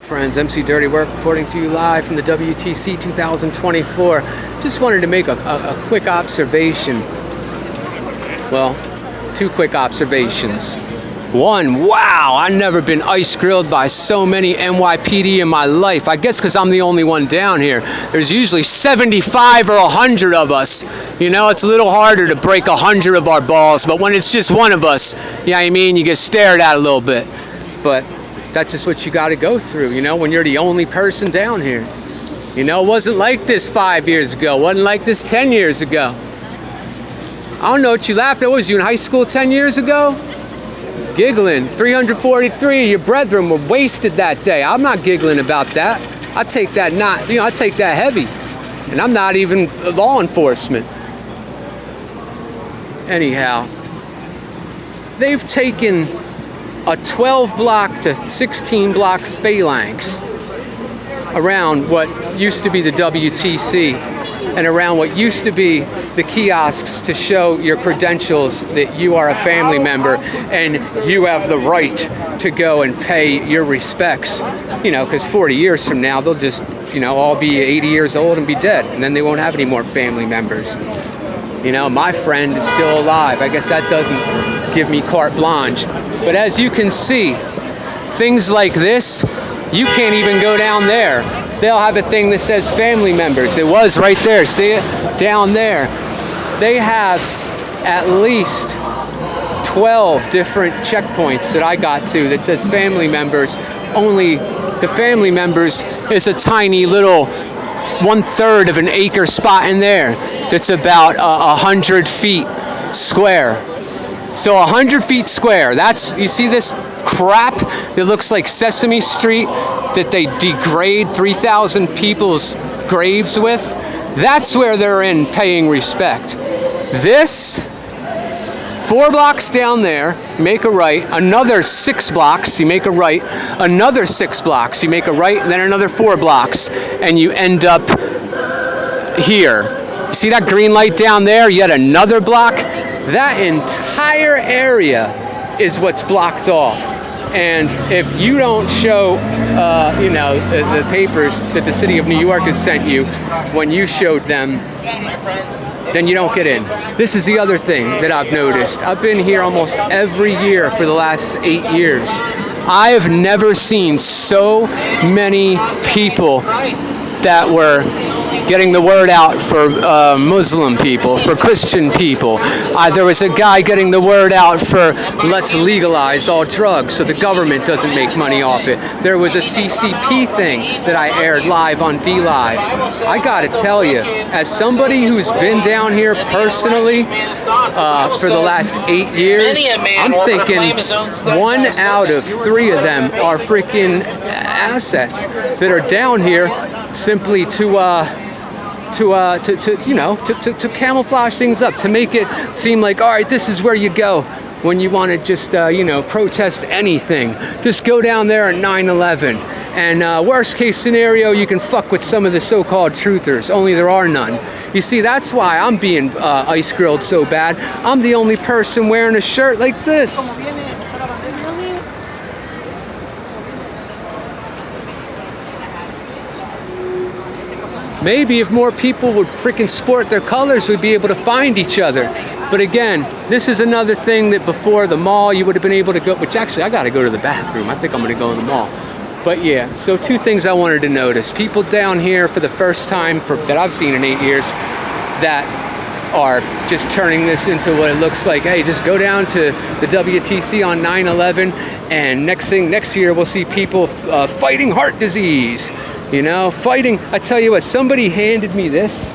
Friends, MC Dirty Work reporting to you live from the WTC 2024. Just wanted to make a quick observation. Well, two quick observations. One, wow, I've never been ice grilled by so many NYPD in my life. I guess because I'm the only one down here. There's usually 75 or 100 of us. You know, it's a little harder to break 100 of our balls, but when it's just one of us, you know what I mean, you get stared at a little bit. But that's just what you got to go through, you know, when you're the only person down here. You know, it wasn't like this 5 years ago. It wasn't like this 10 years ago. I don't know what you laughed at. What was you in high school 10 years ago? Giggling. 343, your brethren were wasted that day. I'm not giggling about that. I take that I take that heavy. And I'm not even law enforcement. Anyhow, they've taken a 12 block to 16 block phalanx around what used to be the WTC and around what used to be the kiosks to show your credentials that you are a family member and you have the right to go and pay your respects. You know, because 40 years from now, they'll just, you know, all be 80 years old and be dead, and then they won't have any more family members. You know, my friend is still alive. I guess that doesn't give me carte blanche. But as you can see, things like this, you can't even go down there. They'll have a thing that says family members. It was right there, see it? Down there. They have at least 12 different checkpoints that I got to that says family members. Only the family members is a tiny little 1/3 of an acre spot in there that's about 100 feet square. So 100 feet square, that's, you see this crap that looks like Sesame Street that they degrade 3,000 people's graves with? That's where they're in paying respect. This, 4 blocks down there, you make a right, another 6 blocks, you make a right, another 6 blocks, you make a right, and then another 4 blocks, and you end up here. You see that green light down there? Yet another block? That entire area is what's blocked off. And if you don't show, the papers that the city of New York has sent you when you showed them, then you don't get in. This is the other thing that I've noticed. I've been here almost every year for the last 8 years. I have never seen so many people that were getting the word out for Muslim people, for Christian people. There was a guy getting the word out for let's legalize all drugs so the government doesn't make money off it. There was a CCP thing that I aired live on DLive. I gotta tell you, as somebody who's been down here personally for the last 8 years, I'm thinking 1 out of 3 of them are freaking assets that are down here simply to camouflage things up, to make it seem like, all right, this is where you go when you want to just, protest anything. Just go down there at 9/11. And worst case scenario, you can fuck with some of the so-called truthers, only there are none. You see, that's why I'm being ice grilled so bad. I'm the only person wearing a shirt like this. Maybe if more people would freaking sport their colors, we'd be able to find each other. But again, this is another thing that before the mall, you would have been able to go, which actually I got to go to the bathroom. I think I'm going to go in the mall. But yeah, so 2 things I wanted to notice. People down here for the first time that I've seen in 8 years that are just turning this into what it looks like. Hey, just go down to the WTC on 9/11 and next year we'll see people fighting heart disease. You know, fighting. I tell you what, somebody handed me this,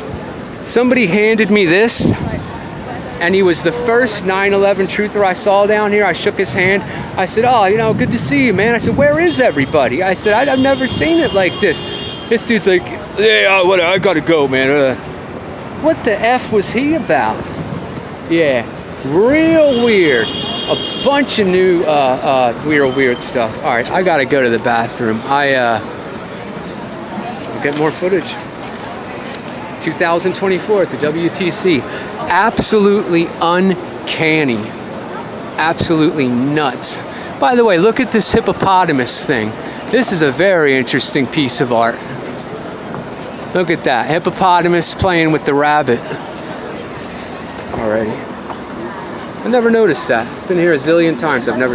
and he was the first 9/11 truther I saw down here. I shook his hand. I said, oh, good to see you, man. I said, where is everybody? I said, I've never seen it like this. This dude's like, yeah, I gotta go, man. What the F was he about? Yeah, real weird. A bunch of new, weird stuff. All right, I gotta go to the bathroom. Get more footage. 2024 at the WTC. Absolutely uncanny. Absolutely nuts. By the way, look at this hippopotamus thing. This is a very interesting piece of art. Look at that, hippopotamus playing with the rabbit. Alrighty. I never noticed that. Been here a zillion times. I've never